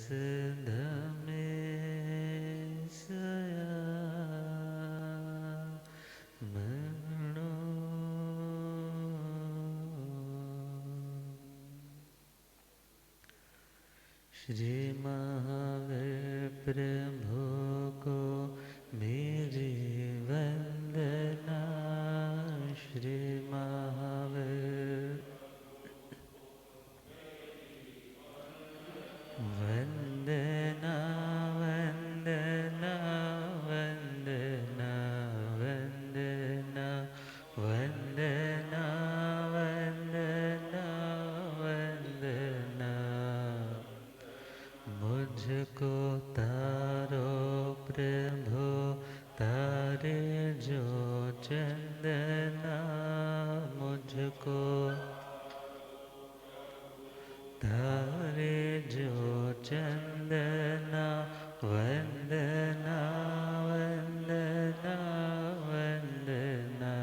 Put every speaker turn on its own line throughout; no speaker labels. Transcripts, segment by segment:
में सया मनो। श्री महावीर प्रभु को मेरी वंदना। श्री महावीर वंदना वंदना वंदना वंदना वंदना वंदना वंदना। मुझको तारो प्रभु तारे जो चंदना। मुझको तारे जो चंदना। वंदना वंदना वंदना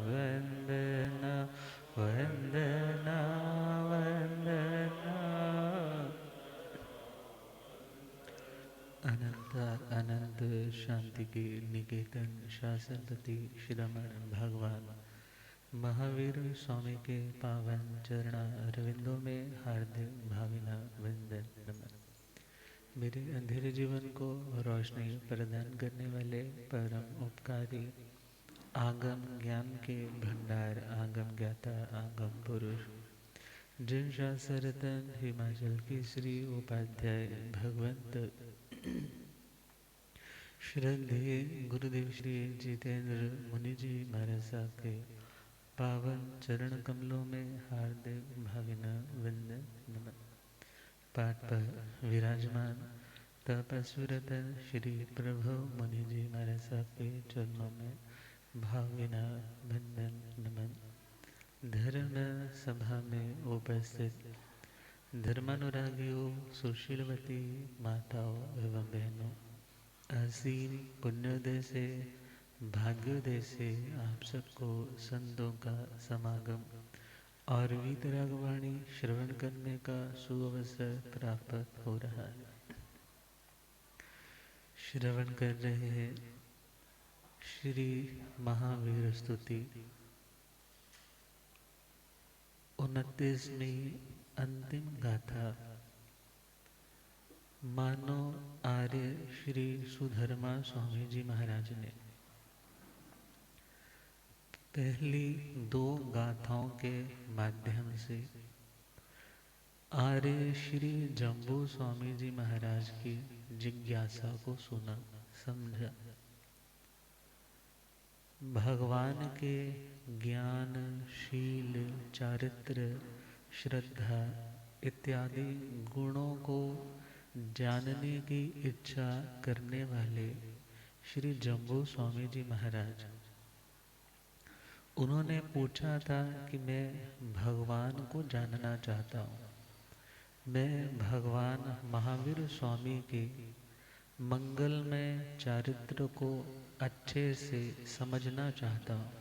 वंदना वंदना वंदना। अनंत अनंत शांति के निकेतन शासनपति श्रीरमण भगवान महावीर स्वामी के पावन चरण अरविंदों में हार्दिक भावना वंदन नमन। मेरे अंधेरे जीवन को रोशनी प्रदान करने वाले परम उपकारी आगम ज्ञान के भंडार आगम ज्ञाता आगम पुरुष जिन शास्त्ररत्न हिमाचल की श्री उपाध्याय भगवंत श्रद्धेय गुरुदेव श्री जितेंद्र मुनि जी महाराज साहब के पावन चरण कमलों में हार्दिक भावना वंदन नमन। पाठ पर विराजमान तपस्विरत श्री प्रभु मुनि जी महाराज साहब के चरणों में भावना वंदन नमन। धर्म सभा में उपस्थित धर्मानुरागियों, सुशीलवती माताओं एवं बहनों, असीम पुण्योदय से भाग्योदय से आप सबको संतों का समागम और वीतरागवाणी श्रवण करने का सुअवसर प्राप्त हो रहा है। श्रवण कर रहे हैं श्री महावीर स्तुति 29वीं अंतिम गाथा। मानो आर्य श्री सुधर्मा स्वामी जी महाराज ने पहली 2 गाथाओं के माध्यम से आर्य श्री जम्बू स्वामी जी महाराज की जिज्ञासा को सुना समझा। भगवान के ज्ञान, शील, चारित्र, श्रद्धा इत्यादि गुणों को जानने की इच्छा करने वाले श्री जम्बू स्वामी जी महाराज, उन्होंने पूछा था कि मैं भगवान को जानना चाहता हूँ। मैं भगवान महावीर स्वामी के मंगलमय चारित्र को अच्छे से समझना चाहता हूँ।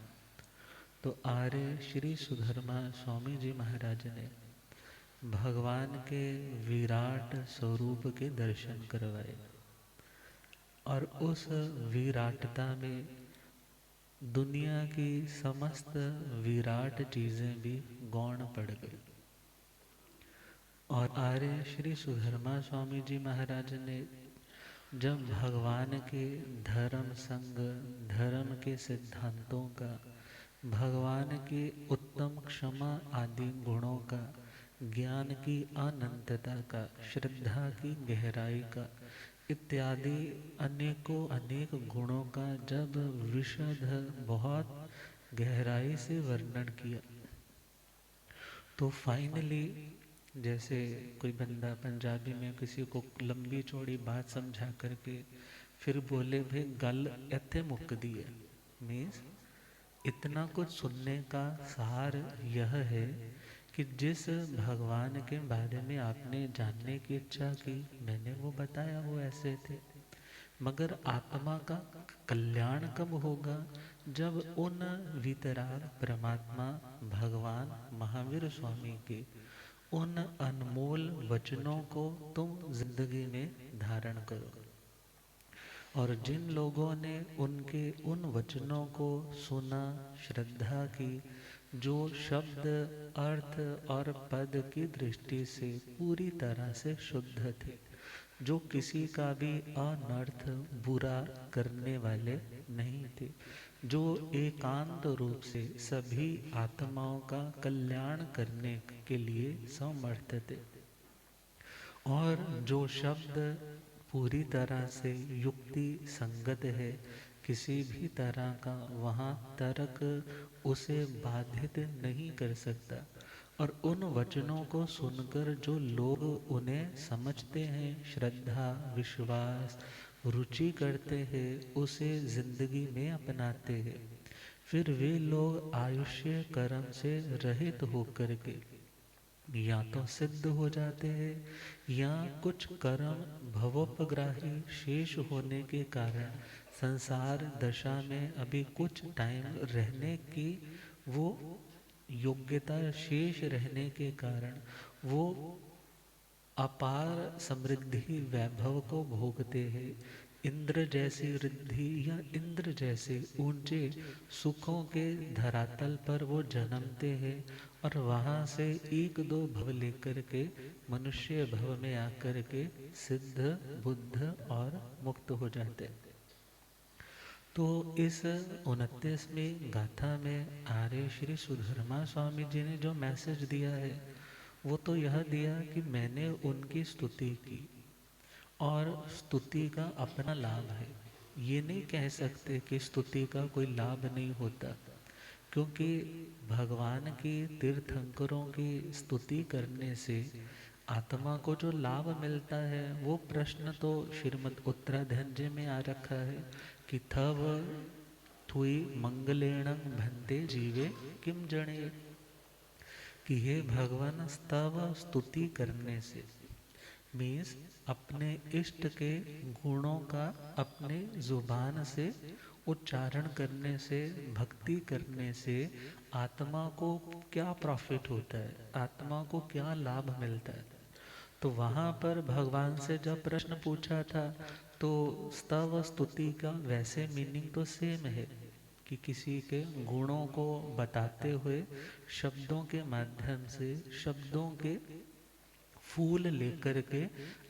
तो आर्य श्री सुधर्मा स्वामी जी महाराज ने भगवान के विराट स्वरूप के दर्शन करवाए और उस विराटता में दुनिया की समस्त विराट चीजें भी गौण पड़ गई। और आर्य श्री सुधर्मा स्वामी जी महाराज ने जब भगवान के धर्म संग, धर्म के सिद्धांतों का, भगवान के उत्तम क्षमा आदि गुणों का, ज्ञान की अनंतता का, श्रद्धा की गहराई का इत्यादि अनेकों अनेक गुणों का जब विशद बहुत गहराई से वर्णन किया, तो फाइनली जैसे कोई बंदा पंजाबी में किसी को लंबी चौड़ी बात समझा करके फिर बोले भाई गल इत्थे मुक्कदी है, मीन्स इतना कुछ सुनने का सार यह है कि जिस भगवान के बारे में आपने जानने की इच्छा की, मैंने वो बताया, वो ऐसे थे। मगर आत्मा का कल्याण कब होगा? जब उन वितराग परमात्मा भगवान महावीर स्वामी के उन अनमोल वचनों को तुम जिंदगी में धारण करो। और जिन लोगों ने उनके उन वचनों को सुना, श्रद्धा की, जो शब्द, अर्थ और पद की दृष्टि से पूरी तरह से शुद्ध थे, जो किसी का भी अनर्थ बुरा करने वाले नहीं थे, जो एकांत रूप से सभी आत्माओं का कल्याण करने के लिए समर्थ थे, और जो शब्द पूरी तरह से युक्ति संगत है, किसी भी तरह का वहाँ तर्क उसे बाधित नहीं कर सकता, और उन वचनों को सुनकर जो लोग उन्हें समझते हैं, श्रद्धा, विश्वास, रुचि करते हैं, उसे जिंदगी में अपनाते हैं, फिर वे लोग आयुष्य कर्म से रहित होकर के या तो सिद्ध हो जाते हैं, या कुछ कर्म भवोपग्राही शेष होने के कारण संसार दशा में अभी कुछ टाइम रहने की वो योग्यता शेष रहने के कारण वो अपार समृद्धि वैभव को भोगते हैं। इंद्र जैसी रिद्धि या इंद्र जैसे ऊंचे सुखों के धरातल पर वो जन्मते हैं, और वहां से एक दो भव लेकर के मनुष्य भव में आकर के सिद्ध, बुद्ध और मुक्त हो जाते हैं। तो इस 29वीं गाथा में आर्य श्री सुधर्मा स्वामी जी ने जो मैसेज दिया है, वो तो यह दिया कि मैंने उनकी स्तुति की, और स्तुति का अपना लाभ है। ये नहीं कह सकते कि स्तुति का कोई लाभ नहीं होता, क्योंकि भगवान की तीर्थंकरों की स्तुति करने से आत्मा को जो लाभ मिलता है, वो प्रश्न तो श्रीमद् उत्तराधनज में आ रखा है कि थव थुई मंगलेण भन्ते जीवे किम जणे, कि हे भगवान, स्तव स्तुति करने से मीन्स अपने इष्ट के गुणों का अपने जुबान से उच्चारण करने से, भक्ति करने से आत्मा को क्या प्रॉफिट होता है, आत्मा को क्या लाभ मिलता है। तो वहां पर भगवान से जब प्रश्न पूछा था, तो स्तव स्तुति का वैसे मीनिंग तो सेम है कि किसी के गुणों को बताते हुए शब्दों के माध्यम से, शब्दों के फूल लेकर के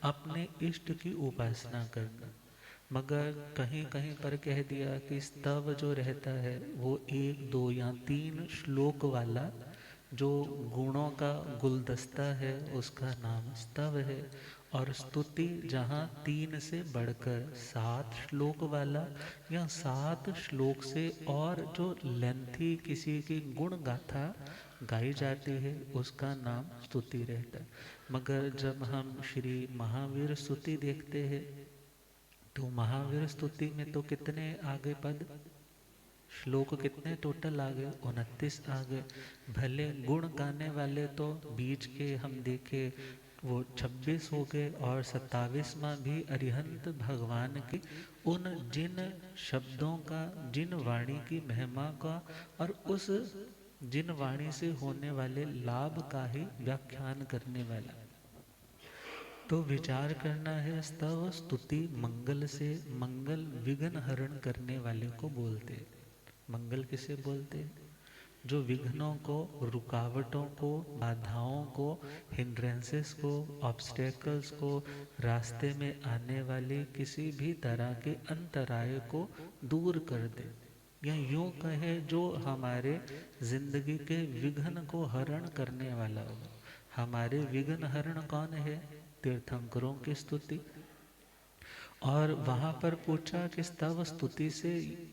अपने इष्ट की उपासना करना। मगर कहीं कहीं पर कह दिया कि स्तव जो रहता है वो 1, 2 या 3 श्लोक वाला जो गुणों का गुलदस्ता है, उसका नाम स्तव है। और स्तुति जहाँ 3 से बढ़कर 7 श्लोक वाला या 7 श्लोक से और जो लेंथी किसी की गुण गाथा गाई जाती है, उसका नाम स्तुति रहता है। मगर जब हम श्री महावीर स्तुति देखते हैं, तो महावीर स्तुति में तो कितने आगे पद, श्लोक कितने टोटल आ गए, 29 आ गए। भले गुण गाने वाले तो बीच के हम देखे वो 26 हो गए, और 27वां भी अरिहंत भगवान की उन जिन शब्दों का, जिन वाणी की महिमा का और उस जिन वाणी से होने वाले लाभ का ही व्याख्यान करने वाला। तो विचार करना है, स्तव स्तुति मंगल से, मंगल विघ्न हरण करने वाले को बोलते हैं। मंगल किसे बोलते हैं? जो विघ्नों को, रुकावटों को, बाधाओं को, हिंड्रेंसेस को, ऑब्स्टेकल्स को, रास्ते में आने वाले किसी भी तरह के अंतराय को दूर कर दे, या यूं कहे जो हमारे जिंदगी के विघ्न को हरण करने वाला हो। हमारे विघ्न हरण कौन है? तीर्थंकरों की स्तुति। और वहां पर पूछा कि स्तव स्तुति से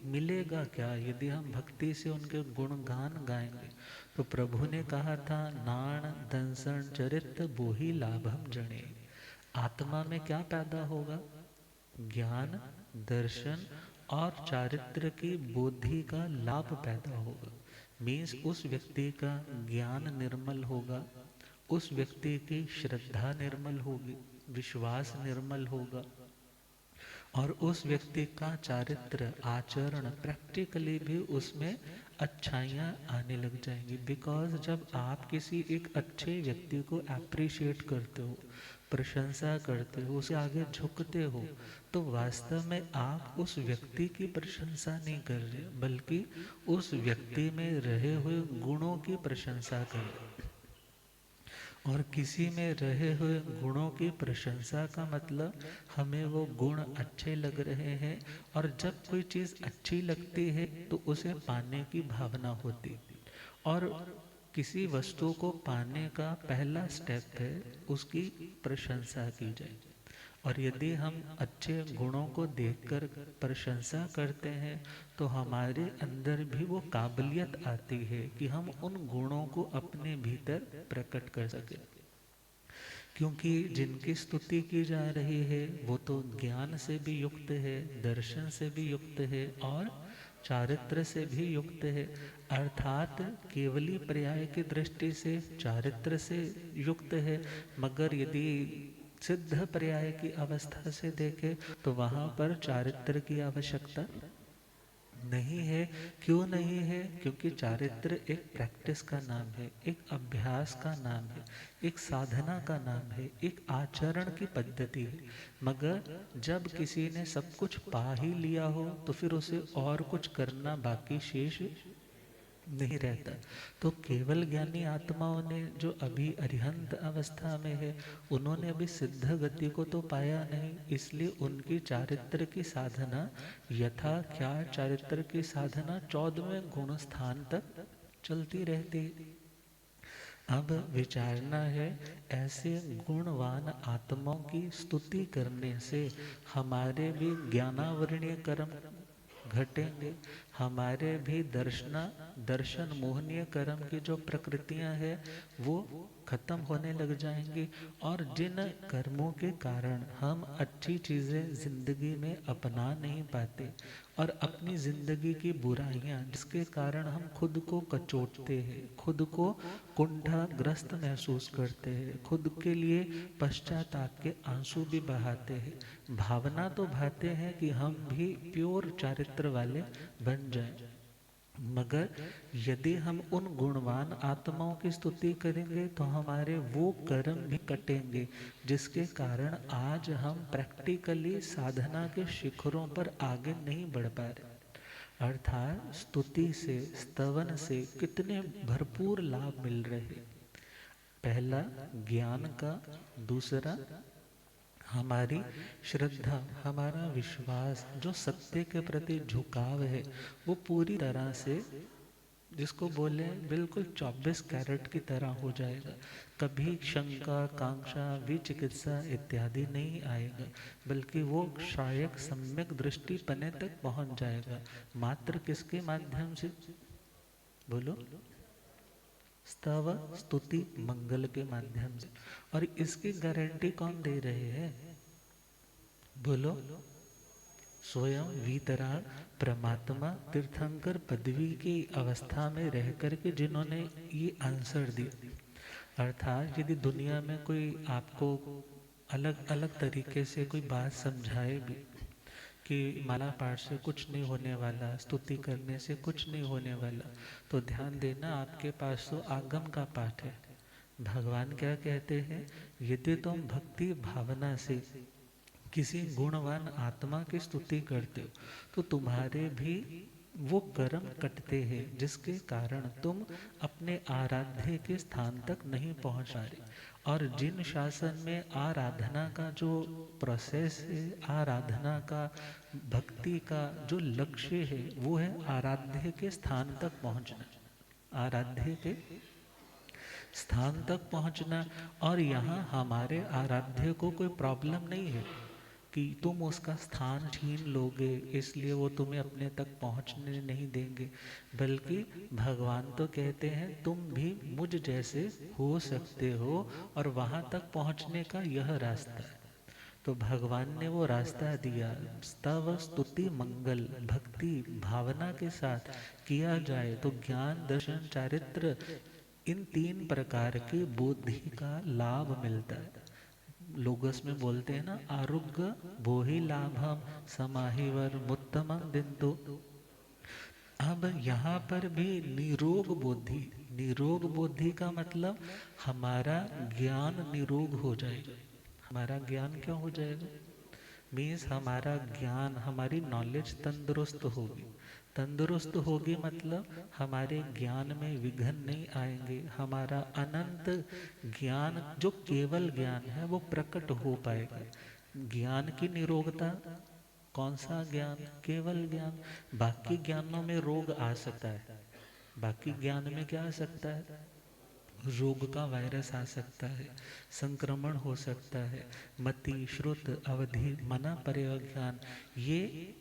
मिलेगा क्या यदि हम भक्ति से उनके गुणगान गाएंगे? तो प्रभु ने कहा था, नाण दंसन चरित बोही लाभम जने। आत्मा में क्या पैदा होगा? ज्ञान, दर्शन और चारित्र की बुद्धि का लाभ पैदा होगा। मीन्स उस व्यक्ति का ज्ञान निर्मल होगा, उस व्यक्ति की श्रद्धा निर्मल होगी, विश्वास निर्मल होगा, और उस व्यक्ति का चारित्र आचरण प्रैक्टिकली भी उसमें अच्छाइयाँ आने लग जाएंगी। बिकॉज जब आप किसी एक अच्छे व्यक्ति को अप्रिशिएट करते हो, प्रशंसा करते हो, उसे आगे झुकते हो, तो वास्तव में आप उस व्यक्ति की प्रशंसा नहीं कर रहे, बल्कि उस व्यक्ति में रहे हुए गुणों की प्रशंसा कर रहे। और किसी में रहे हुए गुणों की प्रशंसा का मतलब हमें वो गुण अच्छे लग रहे हैं, और जब कोई चीज़ अच्छी लगती है तो उसे पाने की भावना होती, और किसी वस्तु को पाने का पहला स्टेप है उसकी प्रशंसा की जाए। और यदि हम अच्छे गुणों को देखकर प्रशंसा करते हैं तो हमारे अंदर भी वो काबिलियत आती है कि हम उन गुणों को अपने भीतर प्रकट कर सकें। क्योंकि जिनकी स्तुति की जा रही है वो तो ज्ञान से भी युक्त है, दर्शन से भी युक्त है, और चारित्र से भी युक्त है। अर्थात केवली पर्याय की दृष्टि से चारित्र से युक्त है, मगर यदि सिद्ध पर्याय की अवस्था से देखें तो वहां पर चारित्र की आवश्यकता नहीं है। क्यों नहीं है? क्योंकि चारित्र एक प्रैक्टिस का नाम है, एक अभ्यास का नाम है, एक साधना का नाम है, एक आचरण की पद्धति है। मगर जब किसी ने सब कुछ पा ही लिया हो तो फिर उसे और कुछ करना बाकी शेष नहीं रहता। तो केवल ज्ञानी आत्माओं ने जो अभी अरिहंत अवस्था में है, उन्होंने अभी सिद्ध गति को तो पाया नहीं, इसलिए उनकी चारित्र की साधना यथा क्या चारित्र की साधना 14वें गुण स्थान तक चलती रहती। अब विचारना है, ऐसे गुणवान आत्माओं की स्तुति करने से हमारे भी ज्ञानावरणीय कर्म घटेंगे, हमारे भी दर्शन मोहनीय कर्म की जो प्रकृतियां हैं वो खत्म होने लग जाएंगी। और जिन कर्मों के कारण हम अच्छी चीजें जिंदगी में अपना नहीं पाते, और अपनी जिंदगी की बुराइयां जिसके कारण हम खुद को कचोटते हैं, खुद को कुंठाग्रस्त महसूस करते हैं, खुद के लिए पश्चाताप के आंसू भी बहाते हैं, भावना तो भाते हैं कि हम भी प्योर चारित्र वाले बन जाएं। मगर यदि हम उन गुणवान आत्माओं की स्तुति करेंगे तो हमारे वो कर्म भी कटेंगे, जिसके कारण आज हम प्रैक्टिकली साधना के शिखरों पर आगे नहीं बढ़ पा रहे। अर्थात स्तुति से, स्तवन से कितने भरपूर लाभ मिल रहे हैं। पहला ज्ञान का, दूसरा हमारी श्रद्धा, हमारा विश्वास, जो सत्य के प्रति झुकाव है वो पूरी तरह से, जिसको बोले बिल्कुल 24 कैरेट की तरह हो जाएगा। कभी शंका, कांक्षा, विचिकित्सा इत्यादि नहीं आएगा, बल्कि वो शायक सम्यक दृष्टि पने तक पहुंच जाएगा। मात्र किसके माध्यम से? बोलो। स्तव, स्तुति, मंगल के माध्यम से। और इसकी गारंटी कौन दे रहे हैं? बोलो। स्वयं वीतराग परमात्मा तीर्थंकर पदवी की अवस्था में रह करके जिन्होंने ये आंसर दिया। अर्थात यदि दुनिया में कोई आपको अलग अलग तरीके से कोई बात समझाए भी कि माला पाठ से कुछ नहीं होने वाला, स्तुति करने से कुछ नहीं होने वाला, तो ध्यान देना, आपके पास तो आगम का पाठ है। भगवान क्या कहते हैं? यदि तुम भक्ति भावना से किसी गुणवान आत्मा की स्तुति करते हो तो तुम्हारे भी वो कर्म कटते हैं, जिसके कारण तुम अपने आराध्य के स्थान तक नहीं पहुंच पा रहे। और जिन शासन में आराधना का जो प्रोसेस है, आराधना का, भक्ति का जो लक्ष्य है, वो है आराध्य के स्थान तक पहुंचना, आराध्य के स्थान तक पहुंचना। और यहाँ हमारे आराध्य को कोई प्रॉब्लम नहीं है कि तुम उसका स्थान छीन लोगे इसलिए वो तुम्हें अपने तक पहुंचने नहीं देंगे, बल्कि भगवान तो कहते हैं तुम भी मुझ जैसे हो सकते हो, और वहां तक पहुंचने का यह रास्ता है। तो भगवान ने वो रास्ता दिया। स्तव, स्तुति, मंगल भक्ति भावना के साथ किया जाए तो ज्ञान, दर्शन, चारित्र, इन 3 प्रकार की बुद्धि का लाभ मिलता है। लोगस में बोलते हैं ना, आरोग्य भोहि लाभम समाहिवर मुत्तमम दिंतु। अब यहाँ पर भी निरोग बुद्धि का मतलब हमारा ज्ञान निरोग हो जाएगा। हमारा ज्ञान क्या हो जाएगा? मीन्स हमारा ज्ञान, हमारी नॉलेज तंदुरुस्त होगी। तंदुरुस्त होगी मतलब हमारे ज्ञान में विघ्न नहीं आएंगे। हमारा अनंत ज्ञान, जो केवल ज्ञान है, वो प्रकट हो पाएगा। ज्ञान की निरोगता, कौन सा ज्ञान? केवल ज्ञान। बाकी ज्ञानों में रोग आ सकता है। बाकी ज्ञान में क्या आ सकता है? रोग का वायरस आ सकता है, संक्रमण हो सकता है। मति, श्रुत, अवधि, मना, ज्ञान, ये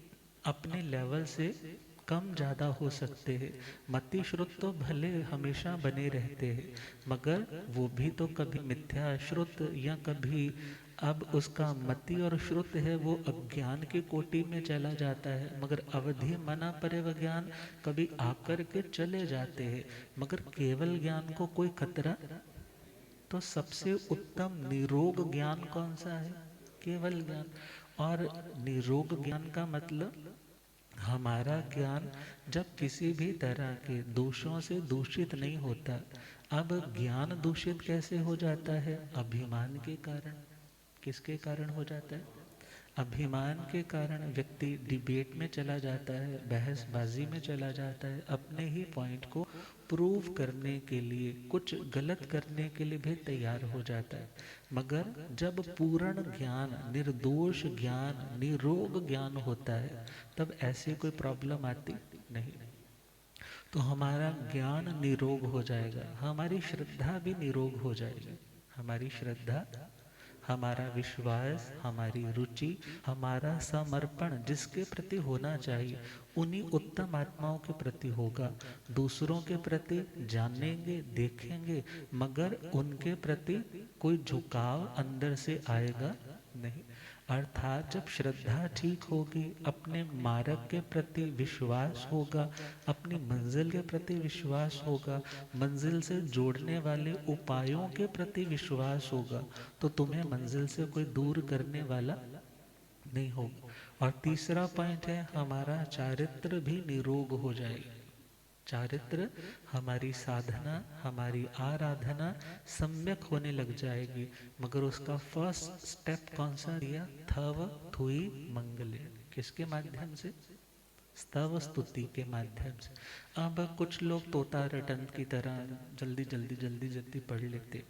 अपने लेवल से कम ज़्यादा हो सकते हैं। मति श्रुत तो भले हमेशा बने रहते हैं, मगर वो भी तो कभी मिथ्या श्रुत या कभी, अब उसका मति और श्रुत है वो अज्ञान की कोटि में चला जाता है। मगर अवधि, मना, ज्ञान कभी आकर के चले जाते हैं, मगर केवल ज्ञान को कोई खतरा। तो सबसे उत्तम निरोग ज्ञान कौन सा है? केवल ज्ञान। और निरोग ज्ञान का मतलब हमारा ज्ञान जब किसी भी तरह के दोषों से दूषित नहीं होता। अब ज्ञान दूषित कैसे हो जाता है? अभिमान के कारण। किसके कारण हो जाता है? अभिमान के कारण व्यक्ति डिबेट में चला जाता है, बहसबाजी में चला जाता है, अपने ही पॉइंट को प्रूव करने के लिए, कुछ गलत करने के लिए भी तैयार हो जाता है। मगर जब पूर्ण ज्ञान, निर्दोष ज्ञान, निरोग ज्ञान होता है, तब ऐसी कोई प्रॉब्लम आती नहीं। तो हमारा ज्ञान निरोग हो जाएगा, हमारी श्रद्धा भी निरोग हो जाएगी। हमारी श्रद्धा, हमारा विश्वास, हमारी रुचि, हमारा समर्पण जिसके प्रति होना चाहिए उन्हीं उत्तम आत्माओं के प्रति होगा। दूसरों के प्रति जानेंगे, देखेंगे, मगर उनके प्रति कोई झुकाव अंदर से आएगा नहीं। अर्थात जब श्रद्धा ठीक होगी, अपने मार्ग के प्रति विश्वास होगा, अपनी मंजिल के प्रति विश्वास होगा, मंजिल से जोड़ने वाले उपायों के प्रति विश्वास होगा, तो तुम्हें मंजिल से कोई दूर करने वाला नहीं होगा। और तीसरा पॉइंट है, हमारा चारित्र भी निरोग हो जाएगा। चारित्र, हमारी साधना, हमारी आराधना सम्यक होने लग जाएगी। मगर उसका फर्स्ट स्टेप कौन सा दिया? थव थुई मंगले। किसके माध्यम से? स्तव स्तुति के माध्यम से। अब कुछ लोग तोता रटंत की तरह जल्दी जल्दी जल्दी जल्दी पढ़ लेते।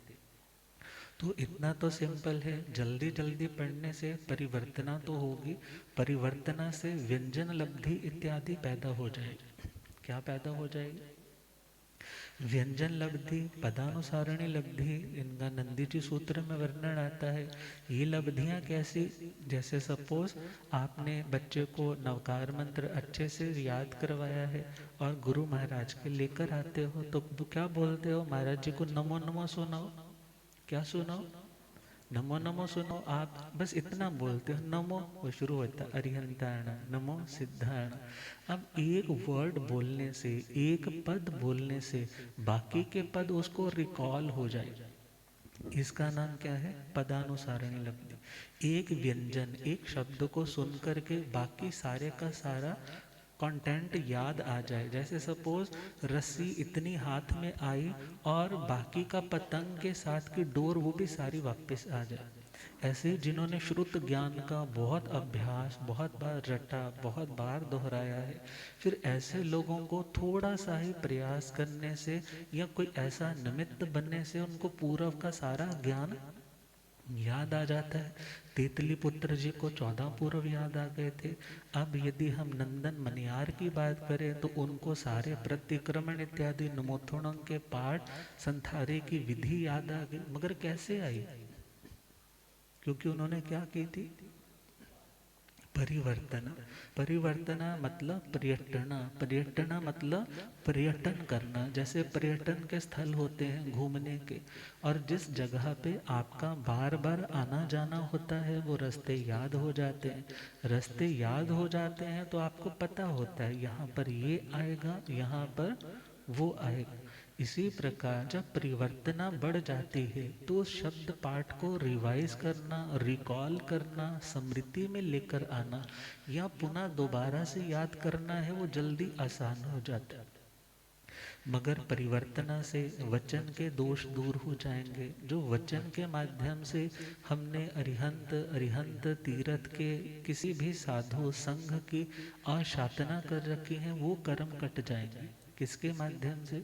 तो इतना तो सिंपल है, जल्दी जल्दी पढ़ने से परिवर्तना तो होगी, परिवर्तना से व्यंजन लब्धि इत्यादि पैदा हो जाएगी। क्या पैदा हो जाएगी? व्यंजन लब्धि, पदानुसारणी लब्धि, इनका नंदी जी सूत्र में वर्णन आता है। ये लब्धियां कैसी? जैसे सपोज आपने बच्चे को नवकार मंत्र अच्छे से याद करवाया है और गुरु महाराज के लेकर आते हो, तो क्या बोलते हो? महाराज जी को नमो नमो सुनाओ। क्या सुनाओ? नमो नमो सुनो। आप बस इतना बोलते हो, नमो, वो शुरू होता है अरिहंताण, नमो सिद्धाण। अब एक वर्ड बोलने से, एक पद बोलने से बाकी के पद उसको रिकॉल हो जाए, इसका नाम क्या है? पदानुसारणी लब्धि। एक व्यंजन, एक शब्द को सुन करके बाकी सारे का सारा कंटेंट याद आ जाए। जैसे सपोज रस्सी इतनी हाथ में आई और बाकी का पतंग के साथ की डोर वो भी सारी वापस आ जाए। ऐसे जिन्होंने श्रुत ज्ञान का बहुत अभ्यास, बहुत बार रटा, बहुत बार दोहराया है, फिर ऐसे लोगों को थोड़ा सा ही प्रयास करने से या कोई ऐसा निमित्त बनने से उनको पूर्व का सारा ज्ञान याद आ जाता है। तेतली पुत्र जी को 14 पूर्व याद आ गए थे। अब यदि हम नंदन मनियार की बात करें तो उनको सारे प्रतिक्रमण इत्यादि नमोथुणों के पाठ, संथारे की विधि याद आ गई। मगर कैसे आई? क्योंकि उन्होंने क्या की थी? परिवर्तना। परिवर्तना मतलब पर्यटना। पर्यटना मतलब पर्यटन करना। जैसे पर्यटन के स्थल होते हैं घूमने के, और जिस जगह पे आपका बार बार आना जाना होता है वो रास्ते याद हो जाते हैं। रास्ते याद हो जाते हैं तो आपको पता होता है यहाँ पर ये आएगा, यहाँ पर वो आएगा। इसी प्रकार जब परिवर्तना बढ़ जाती है तो उस शब्द पाठ को रिवाइज करना, रिकॉल करना, स्मृति में लेकर आना या पुनः दोबारा से याद करना है, वो जल्दी आसान हो जाता है। मगर परिवर्तना से वचन के दोष दूर हो जाएंगे। जो वचन के माध्यम से हमने अरिहंत अरिहंत तीर्थ के किसी भी साधु संघ की अशातना कर रखी है, वो कर्म कट जाएंगे। किसके माध्यम से?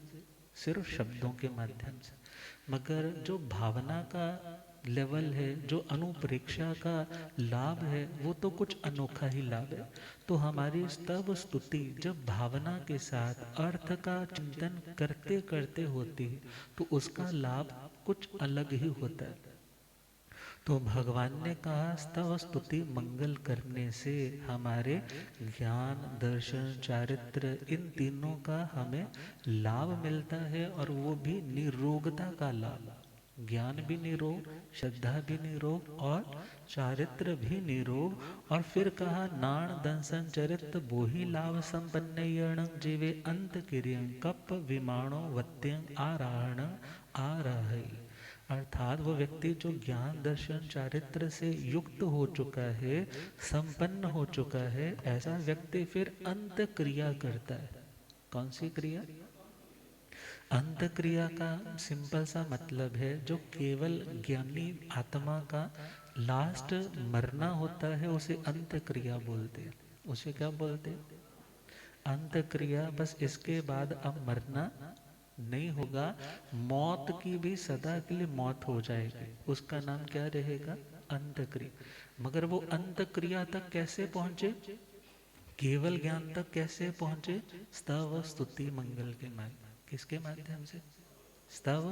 सिर्फ शब्दों के माध्यम से। मगर जो भावना का लेवल है, जो अनुप्रेक्षा का लाभ है, वो तो कुछ अनोखा ही लाभ है। तो हमारी स्तव स्तुति जब भावना के साथ अर्थ का चिंतन करते करते होती है तो उसका लाभ कुछ अलग ही होता है। तो भगवान ने कहा स्तव स्तुति मंगल करने से हमारे ज्ञान, दर्शन, चारित्र, इन तीनों का हमें लाभ मिलता है, और वो भी निरोगता का लाभ। ज्ञान भी निरोग, श्रद्धा भी निरोग और चारित्र भी निरोग। और फिर कहा नाण दंसन चरित्र बोही लाभ संपन्न यण जीवे अंत किरियं कप विमाणो वत्यं आराहण आराही। अर्थात वो व्यक्ति जो ज्ञान, दर्शन, चारित्र से युक्त हो चुका है, संपन्न हो चुका है, ऐसा व्यक्ति फिर अंत क्रिया करता है। कौन सी क्रिया? अंत क्रिया का सिंपल सा मतलब है जो केवल ज्ञानी आत्मा का लास्ट मरना होता है, उसे अंत क्रिया बोलते हैं। उसे क्या बोलते हैं? अंत क्रिया। बस इसके बाद अब मरना नहीं होगा, मौत की भी सदा के लिए मौत हो जाएगी, उसका नाम क्या रहेगा? अंत क्रिया। मगर वो अंत क्रिया तक कैसे पहुंचे? केवल ज्ञान तक कैसे पहुंचे? स्तव स्तुति मंगल के माध्यम। किसके माध्यम से? स्तव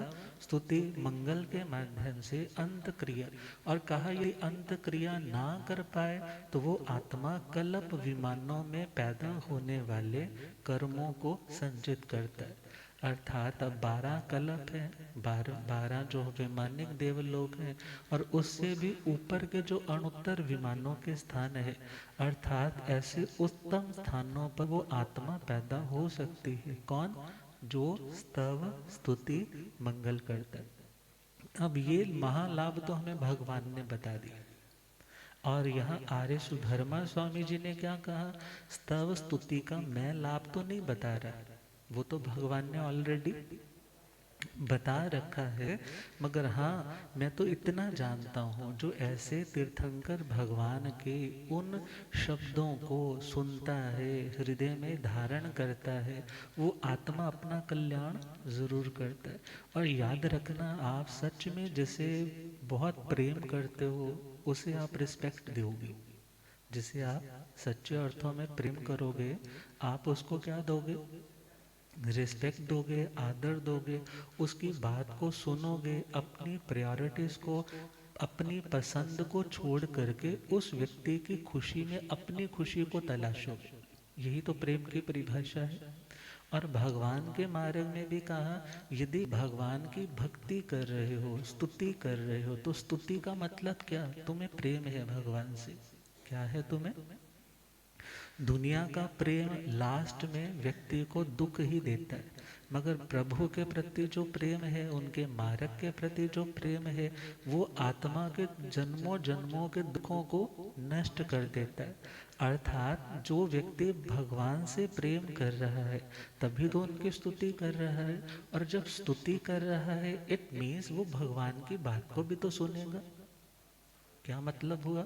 स्तुति मंगल के माध्यम से अंत क्रिया। और कहा ये अंत क्रिया ना कर पाए तो वो आत्मा कल्प विमानों में पैदा होने वाले कर्मों को संचित करता है। अर्थात अब 12 कल्प है, 12 जो वैमानिक देवलोक हैं, और उससे भी ऊपर के जो अणुत्तर विमानों के स्थान है, अर्थात ऐसे उत्तम स्थानों पर वो आत्मा पैदा हो सकती है। कौन? जो स्तव स्तुति मंगल करता है। अब ये महालाभ तो हमें भगवान ने बता दिया। और यहाँ आर्य सुधर्मा स्वामी जी ने क्या कहा? स्तव स्तुति का मैं लाभ तो नहीं बता रहा, वो तो भगवान ने ऑलरेडी बता रखा है। मगर हाँ, मैं तो इतना जानता हूँ, जो ऐसे तीर्थंकर भगवान के उन शब्दों को सुनता है, हृदय में धारण करता है, वो आत्मा अपना कल्याण जरूर करता है। और याद रखना, आप सच में जिसे बहुत प्रेम करते हो उसे आप रिस्पेक्ट दोगे। जिसे आप सच्चे अर्थों में प्रेम करोगे, आप उसको क्या दोगे? रिस्पेक्ट दोगे, आदर दोगे, उसकी बात को सुनोगे, अपनी प्रायोरिटीज को, अपनी पसंद को छोड़ करके उस व्यक्ति की खुशी में अपनी खुशी को तलाशोगे। यही तो प्रेम की परिभाषा है। और भगवान के मार्ग में भी कहा, यदि भगवान की भक्ति कर रहे हो, स्तुति कर रहे हो, तो स्तुति का मतलब क्या? तुम्हें प्रेम है भगवान से। क्या है तुम्हें? दुनिया का प्रेम लास्ट में व्यक्ति को दुख ही देता है, मगर प्रभु के प्रति जो प्रेम है, उनके मार्ग के प्रति जो प्रेम है, वो आत्मा के जन्मों जन्मों के दुखों को नष्ट कर देता है। अर्थात जो व्यक्ति भगवान से प्रेम कर रहा है तभी तो उनकी स्तुति कर रहा है, और जब स्तुति कर रहा है इट मीन्स वो भगवान की बात को भी तो सुनेगा। क्या मतलब हुआ?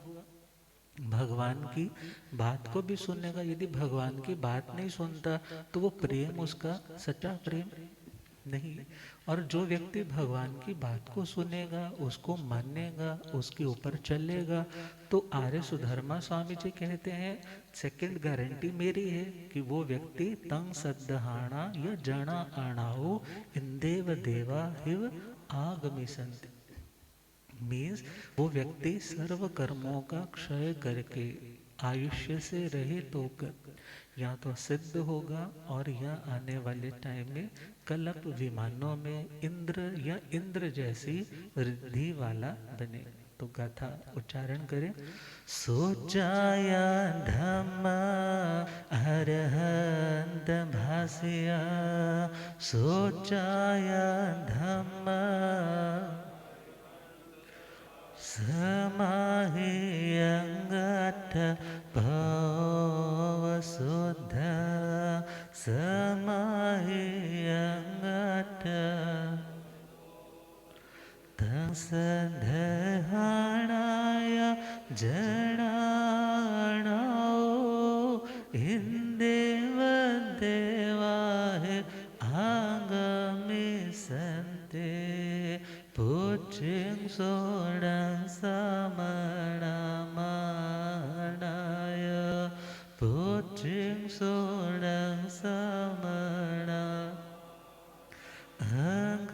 भगवान की बात को भी सुनेगा। यदि भगवान की बात नहीं सुनता तो वो प्रेम उसका सच्चा प्रेम नहीं। और जो व्यक्ति भगवान की बात को सुनेगा, उसको मानेगा, उसके ऊपर चलेगा, तो आर्य सुधर्मा स्वामी जी कहते हैं, सेकंड गारंटी मेरी है कि वो व्यक्ति तंग सद्दहाणा या जणा आणाओ इंदेव देवा हिव आगमी संत। मीन्स वो व्यक्ति सर्व कर्मों का क्षय करके आयुष्य से रहित होकर या तो सिद्ध होगा, और या आने वाले टाइम में कल्प विमानों में इंद्र या इंद्र जैसी रिद्धि वाला बने। तो गाथा उच्चारण करें। सोचाया धम्मा अरहं अरहंत भासिया सोचाया धम्म समाहि अंगठ भव शुद्ध समाहि अंगठ तंसधहाणाय जणाणाओ हिंदेव देवाय आगमे संते पुच्छिं सोडं समणमाणाय पुच्छिं सोडं समणा अहंकारेणोया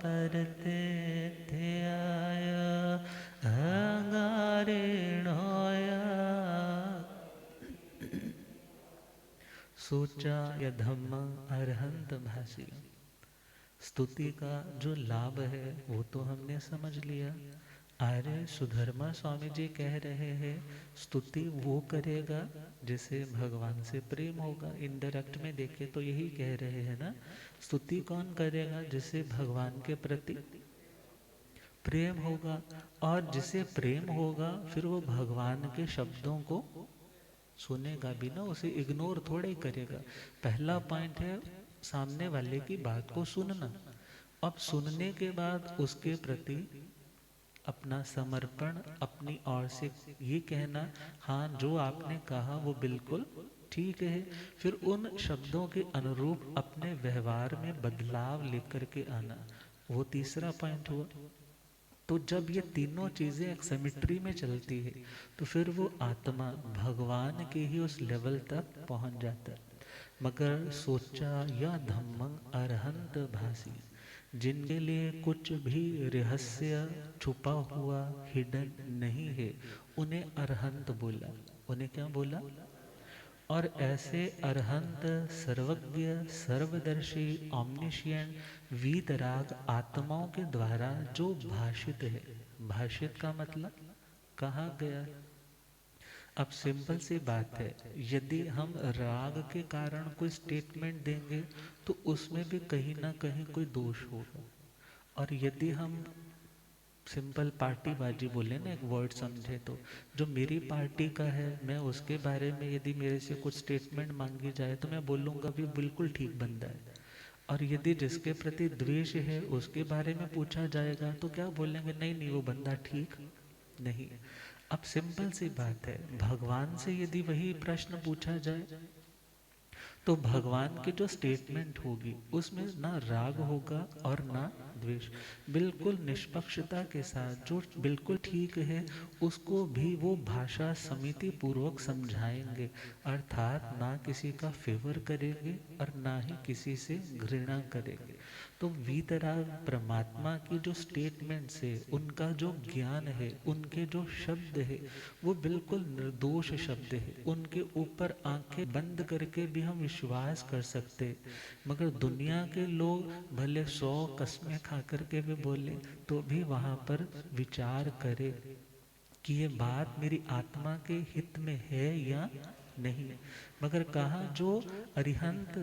परतेथ्याय अहंकारेणोया सोचा या धम्म अरहंत भासी। स्तुति का जो लाभ है वो तो हमने समझ लिया। आर्य सुधर्मा स्वामी जी कह रहे हैं स्तुति वो करेगा जिसे भगवान से प्रेम होगा। इनडायरेक्ट में देखे तो यही कह रहे हैं ना, स्तुति कौन करेगा जिसे भगवान के प्रति प्रेम होगा। और जिसे प्रेम होगा फिर वो भगवान के शब्दों को सुनेगा भी ना, उसे इग्नोर थोड़े ही करेगा। पहला पॉइंट है सामने वाले की बात को सुनना। अब सुनने के बाद उसके प्रति अपना समर्पण, अपनी ओर से ये कहना हाँ जो आपने कहा वो बिल्कुल ठीक है। फिर उन शब्दों के अनुरूप अपने व्यवहार में बदलाव लेकर के आना, वो तीसरा पॉइंट हुआ। तो जब ये तीनों चीजें एक सिमेट्री में चलती है तो फिर वो आत्मा भगवान के ही उस लेवल तक पहुंच जाता है। मगर सोचा या धम्मं अरहंत भासी, जिनके लिए कुछ भी रहस्य छुपा हुआ हिडन नहीं है उन्हें अरहंत बोला। उन्हें क्या बोला? और ऐसे अरहंत सर्वज्ञ सर्वदर्शी ऑमनिशिएंट वीतराग आत्माओं के द्वारा जो भाषित है। भाषित का मतलब कहा गया। अब सिंपल सी बात है, यदि हम राग के कारण कोई स्टेटमेंट देंगे तो उसमें भी कहीं ना कहीं कोई दोष होगा। और यदि हम सिंपल पार्टीबाजी बोले ना, एक वर्ड समझे तो जो मेरी पार्टी का है मैं उसके बारे में यदि मेरे से कुछ स्टेटमेंट मांगी जाए तो मैं बोलूँगा भी बिल्कुल ठीक बंदा है। और यदि जिसके प्रति द्वेष है उसके बारे में पूछा जाएगा तो क्या बोलेंगे, नहीं नहीं वो बंदा ठीक नहीं। अब सिंपल सी बात है, भगवान से यदि वही प्रश्न पूछा जाए तो भगवान की जो स्टेटमेंट होगी उसमें ना राग होगा और ना द्वेष। बिल्कुल निष्पक्षता के साथ जो बिल्कुल ठीक है उसको भी वो भाषा समिति पूर्वक समझाएंगे। अर्थात ना किसी का फेवर करेंगे और ना ही किसी से घृणा करेंगे। तो वीतराग परमात्मा की जो स्टेटमेंट्स है, उनका जो ज्ञान है, उनके जो शब्द है वो बिल्कुल निर्दोष शब्द है। उनके ऊपर आंखें बंद करके भी हम विश्वास कर सकते। मगर दुनिया के लोग भले 100 कस्में खा करके भी बोले तो भी वहां पर विचार करे कि ये बात मेरी आत्मा के हित में है या नहीं। मगर कहा जो अरिहंत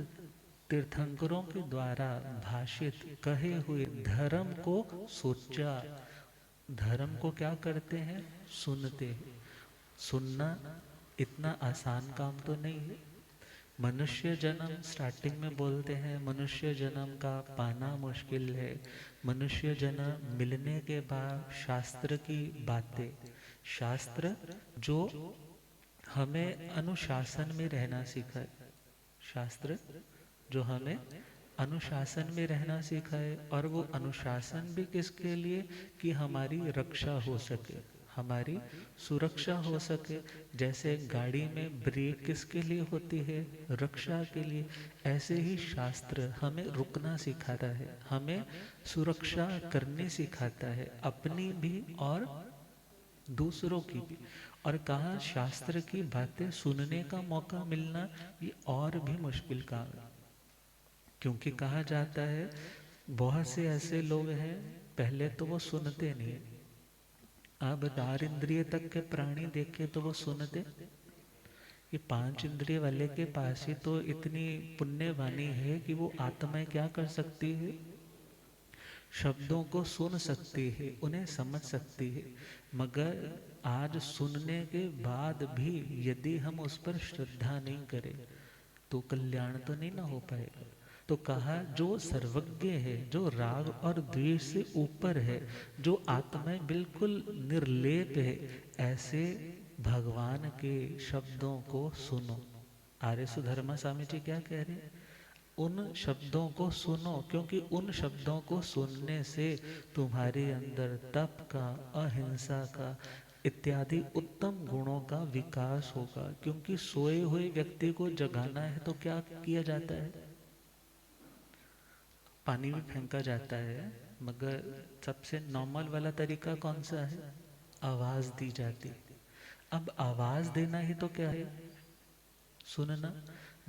तीर्थंकरों के द्वारा भाषित कहे हुए धर्म को सोचा। धर्म को क्या करते हैं? सुनते हैं। सुनना इतना आसान काम तो नहीं है। मनुष्य जन्म स्टार्टिंग में बोलते हैं मनुष्य जन्म का पाना मुश्किल है। मनुष्य जन्म मिलने के बाद शास्त्र की बातें, शास्त्र जो हमें अनुशासन में रहना सिखाए, शास्त्र जो हमें अनुशासन में रहना सिखाए। और वो अनुशासन भी किसके लिए? कि हमारी रक्षा हो सके, हमारी सुरक्षा हो सके। जैसे गाड़ी में ब्रेक किसके लिए होती है? रक्षा के लिए। ऐसे ही शास्त्र हमें रुकना सिखाता है, हमें सुरक्षा करनी सिखाता है, अपनी भी और दूसरों की भी। और कहा शास्त्र की बातें सुनने का मौका मिलना ये और भी मुश्किल काम है। क्योंकि कहा जाता है बहुत से ऐसे लोग हैं पहले तो वो सुनते नहीं। अब 4 इंद्रिय तक के प्राणी देखे तो वो सुनते कि पांच इंद्रिय वाले के पास ही तो इतनी पुण्य वाणी है कि वो आत्माएं क्या कर सकती है, शब्दों को सुन सकती है, उन्हें समझ सकती है। मगर आज सुनने के बाद भी यदि हम उस पर श्रद्धा नहीं करें तो कल्याण तो नहीं ना हो पाएगा। तो कहा जो सर्वज्ञ है, जो राग और द्वेष से ऊपर है, जो आत्माएं बिल्कुल निर्लेप है, ऐसे भगवान के शब्दों को सुनो। आर्य सुधर्मा स्वामी जी क्या कह रहे हैं, उन शब्दों को सुनो, क्योंकि उन शब्दों को सुनने से तुम्हारे अंदर तप का, अहिंसा का इत्यादि उत्तम गुणों का विकास होगा। क्योंकि सोए हुए व्यक्ति को जगाना है तो क्या किया जाता है, पानी भी फेंका जाता है। मगर सबसे नॉर्मल वाला तरीका कौन सा है, आवाज दी जाती। अब आवाज देना ही तो क्या है, सुनना,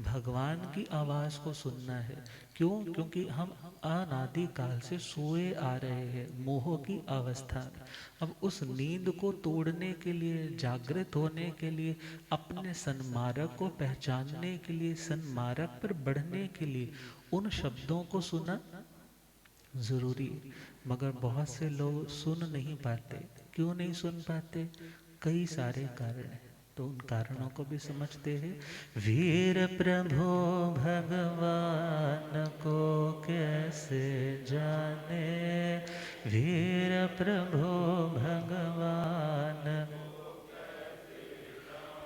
भगवान की आवाज को सुनना है। क्यों, क्योंकि हम अनादि काल से सोए आ रहे हैं, मोह की अवस्था। अब उस नींद को तोड़ने के लिए, जागृत होने के लिए, अपने सन्मार्ग को पहचानने के लिए, सन्मार्ग पर बढ़ने के लिए उन शब्दों को सुना जरूरी। मगर बहुत से लोग सुन नहीं पाते। क्यों नहीं सुन पाते, कई सारे कारण हैं, तो उन कारणों को भी समझते हैं। वीर प्रभु भगवान को कैसे जाने, वीर प्रभु भगवान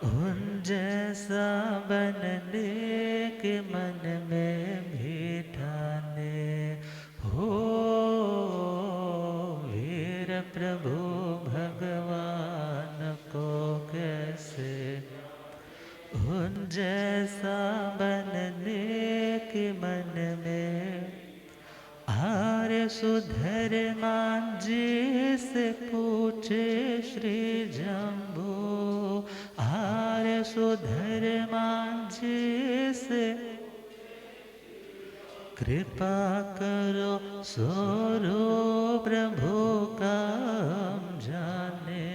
उन जैसा बनने के मन में भी ठाने हो। वीर प्रभु भगवान को कैसे, उन जैसा बनने के मन में। आर्य सुधर्मा जी से पूछे श्री जम्बू, आर्य सुधर्मा जी से कृपा करो स्वरूप प्रभु का हम जाने।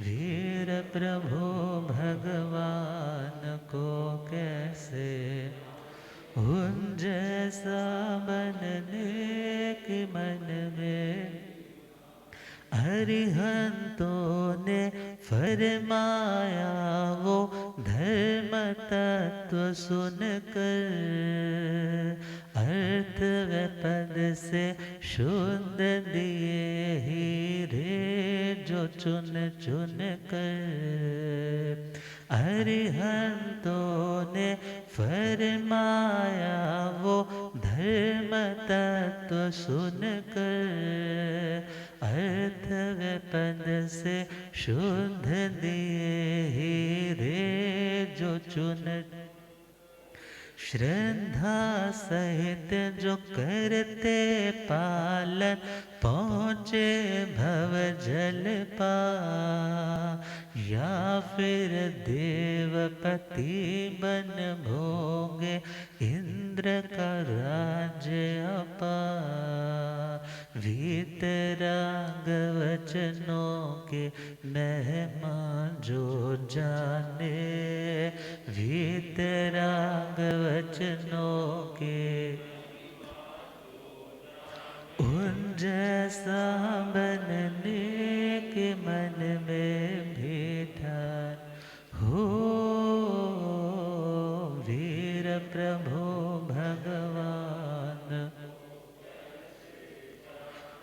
वीर प्रभु भगवान को कैसे, उन जैसा बनने के मन में। अरिहंतों ने फरमाया वो धर्म तत्व सुनकर, अर्थ व पद से शुद्ध दिए हीरे जो चुन चुन कर। अरिहंतों ने फरमाया वो धर्म तत्व सुनकर, अर्थ व पद से शुद्ध दिए हीरे जो चुन। श्रद्धा सहित जो करते पालन, पहुँचे भव जल पा। या फिर देवपति बन भोगे इंद्र का राज्य अपा। वीतराग वचनों के महिमा जो जाने, वीतराग वचनों के उन जैसा बनने के मन में भी ठान हो। वीर प्रभु भगवान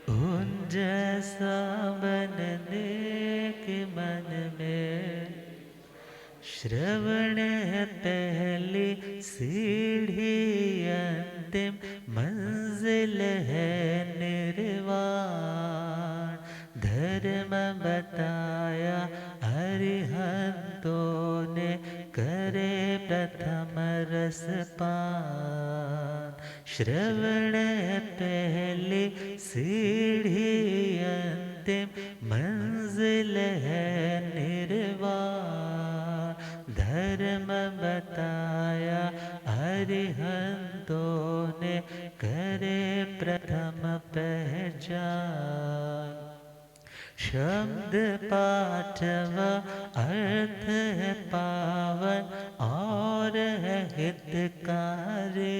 उन जैसा बनने के मन में। श्रवण पहली सीढ़ी अंतिम मंजिल है निर्वाण। धर्म बताया अरिहंतों ने, करे प्रथम रसपान। श्रवण पहली सीढ़ी अंतिम मंजिल है निर्वाण। धर्म बताया अरिहंतों ने, करे प्रथम पहचान। शब्द पाठव अर्थ है पावन और है हितकारी।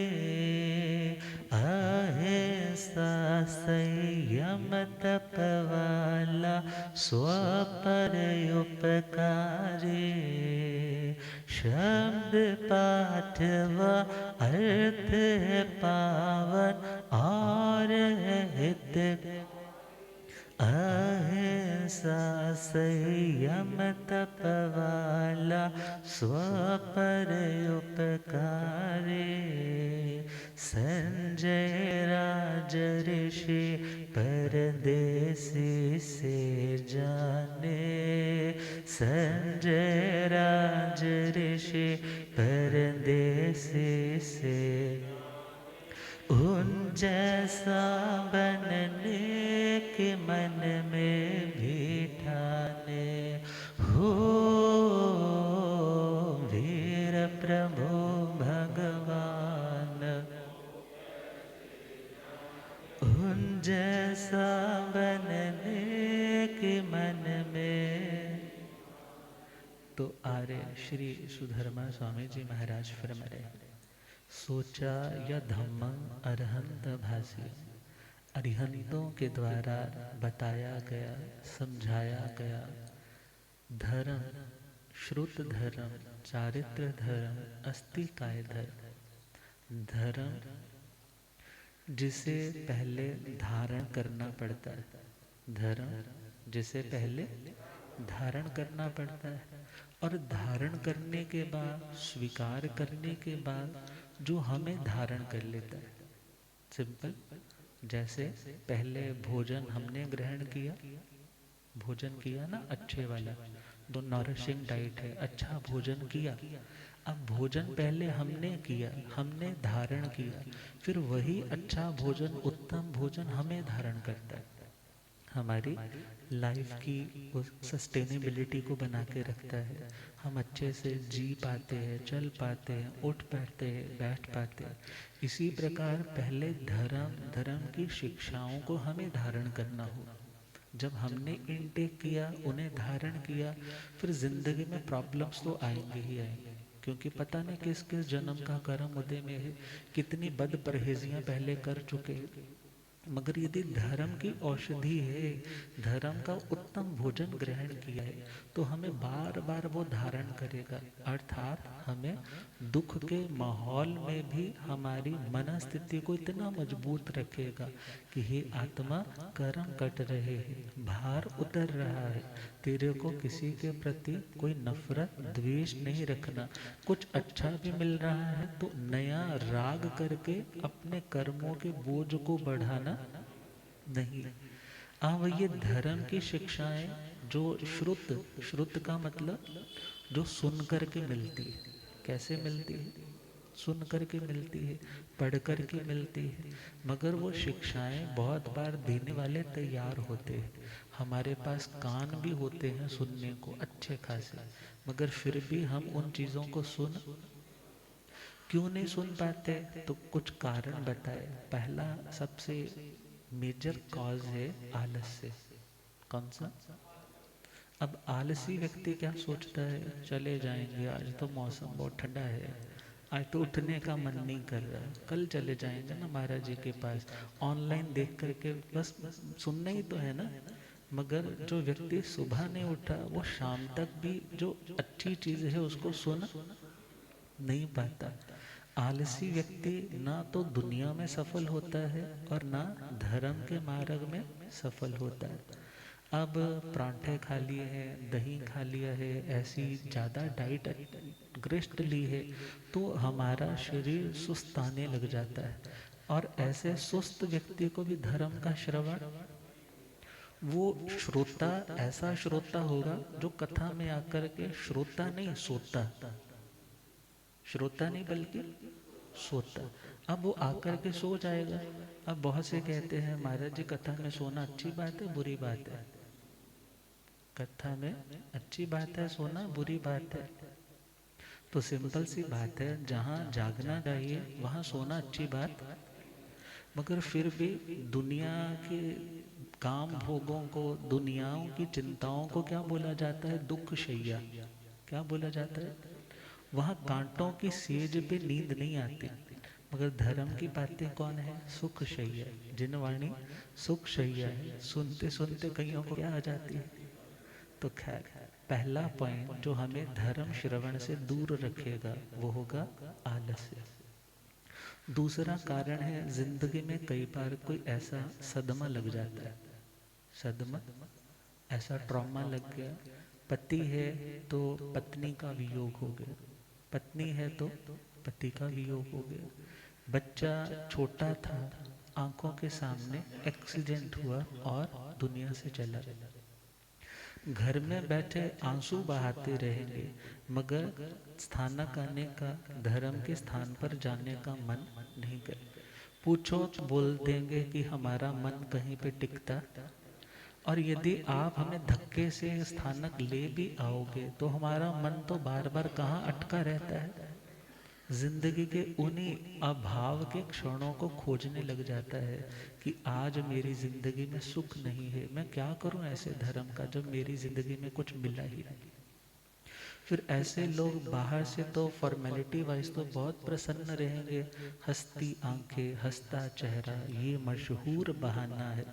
अहिंसा संयम तप वाला स्वपर उपकारी। शब्द पाठव अर्थ है पावन और है हित। अहिंसा संयम तप वाला स्वपर उपकारी। संजय राज ऋषि परदेसी से जाने। संजय राज ऋषि परदेसी से उन जैसा बनने के मन में भी ठाने। हो वीर प्रभु भगवान उन जैसा बनने के मन में। तो आर्य श्री सुधर्मा स्वामी जी महाराज फरमा रहे, सोचा यह धम्मं अरहंत भासी। अरिहंतों के द्वारा बताया गया, समझाया गया धर्म, श्रुत धर्म, चारित्र धर्म, अस्तिकाय धर्म। धर्म जिसे पहले धारण करना पड़ता है, धर्म जिसे पहले धारण करना पड़ता है, और धारण करने के बाद, स्वीकार करने के बाद जो हमें धारण कर लेता है। सिंपल, जैसे पहले भोजन हमने ग्रहण किया, भोजन किया ना अच्छे वाला, तो नॉरिशिंग डाइट है, अच्छा भोजन किया। अब भोजन पहले हमने किया, हमने धारण किया, फिर वही अच्छा भोजन, उत्तम भोजन हमें धारण करता है, हमारी लाइफ की सस्टेनेबिलिटी को बना के रखता है। हम अच्छे से जी पाते हैं, चल पाते हैं, उठ पाते हैं, बैठ पाते हैं। इसी प्रकार पहले धर्म की शिक्षाओं को हमें धारण करना होगा। जब हमने इनटेक किया, उन्हें धारण किया, फिर जिंदगी में प्रॉब्लम्स तो आएंगे ही आएंगे, क्योंकि पता नहीं किस किस जन्म का कर्म उदय में है, कितनी बद परहेजियां पहले कर चुके हैं। मगर यदि धर्म की औषधि है, धर्म का उत्तम भोजन ग्रहण किया है, तो हमें बार बार वो धारण करेगा। अर्थात हमें दुख के माहौल में भी हमारी मनस्थिति को इतना मजबूत रखेगा कि हे आत्मा, कर्म कट रहे हैं, भार उतर रहा है, तेरे को किसी के प्रति कोई नफरत द्वेष नहीं रखना। कुछ अच्छा भी मिल रहा है तो नया राग करके अपने कर्मों के बोझ को बढ़ाना नहीं। अब ये धर्म की शिक्षाएं जो श्रुत का मतलब जो सुन करके मिलती है। कैसे मिलती है? सुन करके मिलती है, पढ़ करके मिलती है। मगर वो शिक्षाएं बहुत बार देने वाले तैयार होते हैं। हमारे पास कान भी होते हैं सुनने को अच्छे खासे, मगर फिर भी हम उन चीज़ों को क्यों नहीं सुन पाते? तो कुछ कारण बताए। पहला सबसे मेजर कॉज है आलस्य। कौन सा? अब आलसी व्यक्ति क्या सोचता है, चले जाएंगे, आज तो मौसम बहुत ठंडा है, आज तो उठने का मन नहीं कर रहा, कल चले जाएंगे ना महाराज जी के पास, ऑनलाइन देख करके बस सुनना ही तो है ना। मगर जो व्यक्ति सुबह नहीं उठा, वो शाम तक भी जो अच्छी चीज़ है उसको सुन नहीं पाता। आलसी व्यक्ति ना तो दुनिया में सफल होता है और ना धर्म के मार्ग में सफल होता है। अब परांठे खा लिए हैं, दही खा लिया है, ऐसी ज़्यादा डाइट ग्रस्त ली है, तो हमारा शरीर सुस्त आने लग जाता है। और ऐसे सुस्त व्यक्ति को भी धर्म का श्रवण, वो श्रोता ऐसा श्रोता होगा जो कथा में आकर के श्रोता नहीं सोता, श्रोता नहीं बल्कि सोता। अब वो आकर के सो जाएगा। अब बहुत से कहते हैं महाराज जी कथा में सोना अच्छी बात है बुरी बात है? कथा में अच्छी बात है सोना, बुरी बात है? तो सिंपल सी बात है, जहाँ जागना चाहिए वहाँ सोना अच्छी बात। मगर फिर भी दुनिया के काम भोगों को, दुनियाओं की चिंताओं को क्या बोला जाता है? दुख शैया। क्या बोला जाता है? वहाँ कांटों की सेज पे नींद नहीं आती, मगर धर्म की बातें कौन है? सुख शैया। जिन वाणी सुख शैया है, सुनते सुनते कईयों को क्या आ जाती है। तो खैर, पहला पॉइंट जो हमें धर्म श्रवण से दूर रखेगा वो होगा आलस्य। दूसरा कारण है, जिंदगी में कई बार कोई ऐसा सदमा लग जाता है, सदमा, ऐसा ट्रॉमा लग गया। पति है तो पत्नी का वियोग हो गया, पत्नी है तो पति का वियोग हो गया, बच्चा छोटा था, आंखों के सामने एक्सीडेंट हुआ और दुनिया से चला गया। घर में बैठे आंसू बहाते रहेंगे, मगर स्थानक आने का, धर्म के स्थान पर जाने का मन नहीं करे। पूछो तो बोल देंगे कि हमारा मन कहीं पे टिकता। और यदि आप हमें धक्के से स्थानक ले भी आओगे तो हमारा मन तो बार बार कहाँ अटका रहता है, जिंदगी के उन्हीं अभाव के क्षणों को खोजने लग जाता है कि आज मेरी जिंदगी में सुख नहीं है, मैं क्या करूं ऐसे धर्म का जब मेरी जिंदगी में कुछ मिला ही नहीं। फिर ऐसे लोग बाहर से तो फॉर्मेलिटी वाइज तो बहुत प्रसन्न रहेंगे, हंसती आंखें, हंसता चेहरा, ये मशहूर बहाना है।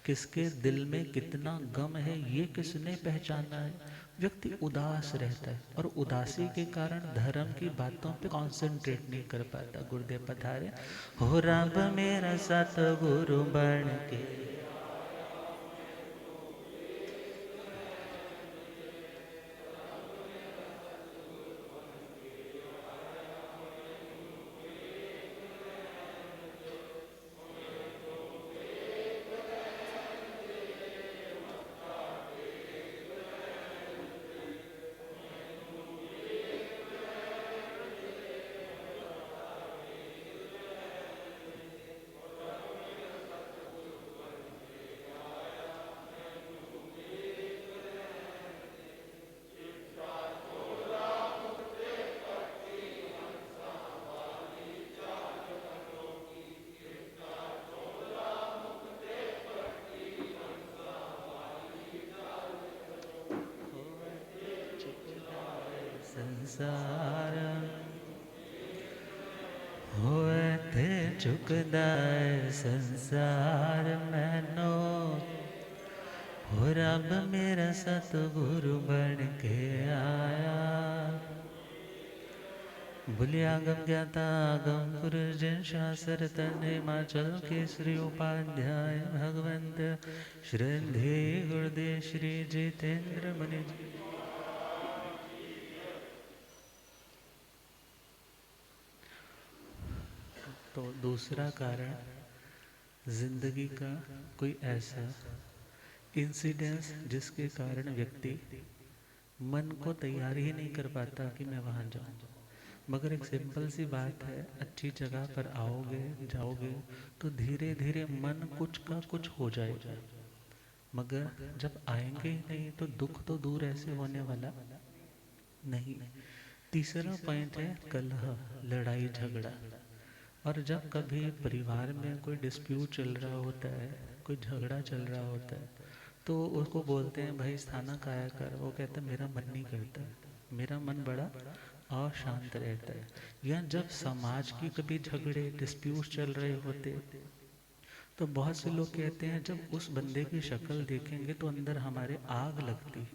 किसके दिल में कितना गम है ये किसने पहचाना है। व्यक्ति उदास रहता है और उदासी के कारण धर्म की बातों पे कंसंट्रेट नहीं कर पाता। गुरुदेव पधारे, हो रब मेरा सतगुरु बन के, संसार होए थे चुकदार संसार मैनो, हो रब मेरा सतगुरु बन के आया। बुलियागम ज्ञाता आगम पुरुष जिन शास्त्र तने हिमाचल के श्री उपाध्याय भगवंत श्रद्धे गुरुदेव श्री जितेंद्र मुनि जी। तो दूसरा कारण, जिंदगी का कोई ऐसा इंसिडेंस जिसके कारण व्यक्ति मन को तैयार ही नहीं कर पाता कि मैं वहाँ जाऊँ। मगर एक सिंपल सी बात है, अच्छी जगह पर आओगे जाओगे तो धीरे धीरे मन कुछ का कुछ हो जाएगा, मगर जब आएंगे ही नहीं तो दुख तो दूर ऐसे होने वाला नहीं। तीसरा पॉइंट है कलह, लड़ाई झगड़ा। और जब कभी परिवार में कोई डिस्प्यूट चल रहा होता है, कोई झगड़ा चल रहा होता है, तो उसको बोलते हैं भाई स्थानक आया कर, वो कहता है मेरा मन नहीं करता, मेरा मन बड़ा अशांत रहता है। या जब समाज की कभी झगड़े डिस्प्यूट चल रहे होते तो बहुत से लोग कहते हैं जब उस बंदे की शक्ल देखेंगे तो अंदर हमारे आग लगती,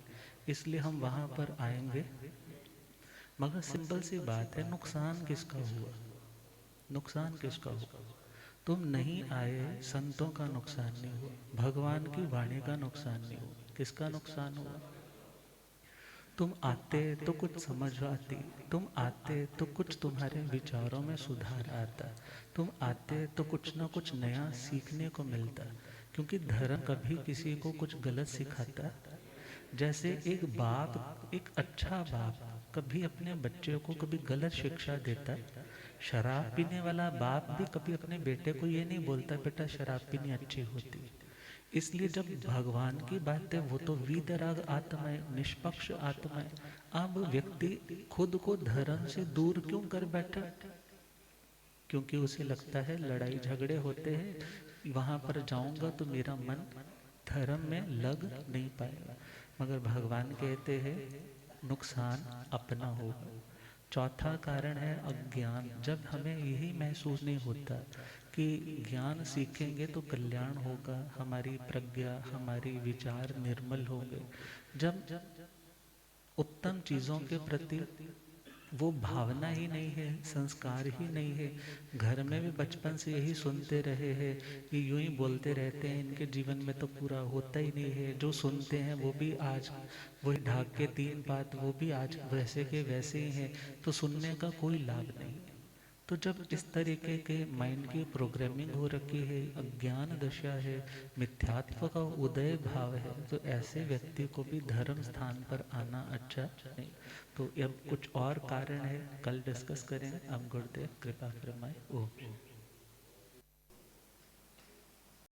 इसलिए हम वहाँ पर आएंगे। मगर सिंपल सी बात है, नुकसान किसका हुआ? नुकसान किसका हुआ? तुम नहीं आए, संतों का नुकसान नहीं हुआ, भगवान की वाणी का नुकसान नहीं हुआ, किसका नुकसान हुआ? तुम आते तो कुछ समझ आती, तुम आते तो कुछ तुम्हारे विचारों में सुधार आता, तुम आते तो कुछ ना कुछ नया सीखने को मिलता। क्योंकि धर्म कभी किसी को कुछ गलत सिखाता। जैसे एक बाप, एक अच्छा बाप कभी अपने बच्चे को कभी गलत शिक्षा देता, शराब पीने वाला बाप भी कभी अपने बेटे को ये नहीं बोलता बेटा शराब पीनी अच्छी होती। इसलिए जब भगवान की बात है वो तो वीतराग आत्मा है, निष्पक्ष आत्मा है। अब व्यक्ति खुद को धर्म से दूर क्यों कर बैठा? क्योंकि उसे लगता है लड़ाई झगड़े होते हैं, वहां पर जाऊंगा तो मेरा मन धर्म में लग नहीं पाएगा। मगर भगवान कहते हैं नुकसान अपना होगा। चौथा कारण है अज्ञान। जब हमें यही महसूस नहीं होता कि ज्ञान सीखेंगे तो कल्याण होगा, हमारी प्रज्ञा, हमारी विचार निर्मल होंगे, जब उत्तम चीज़ों के प्रति वो भावना ही नहीं है, संस्कार ही नहीं है, घर में भी बचपन से यही सुनते रहे हैं कि यूं ही बोलते रहते हैं, इनके जीवन में तो पूरा होता ही नहीं है, जो सुनते हैं वो भी आज वही ढाक के तीन बात, वो भी आज वैसे के वैसे ही हैं, तो सुनने का कोई लाभ नहीं है। तो जब इस तरीके के माइंड की प्रोग्रामिंग हो रखी है, अज्ञान दशा है, मिथ्यात्व का उदय भाव है, तो ऐसे व्यक्ति को भी धर्म स्थान पर आना अच्छा नहीं। तो अब कुछ और कारण है, कल डिस्कस करेंगे। अब गुरुदेव कृपा फरमाए। ओम।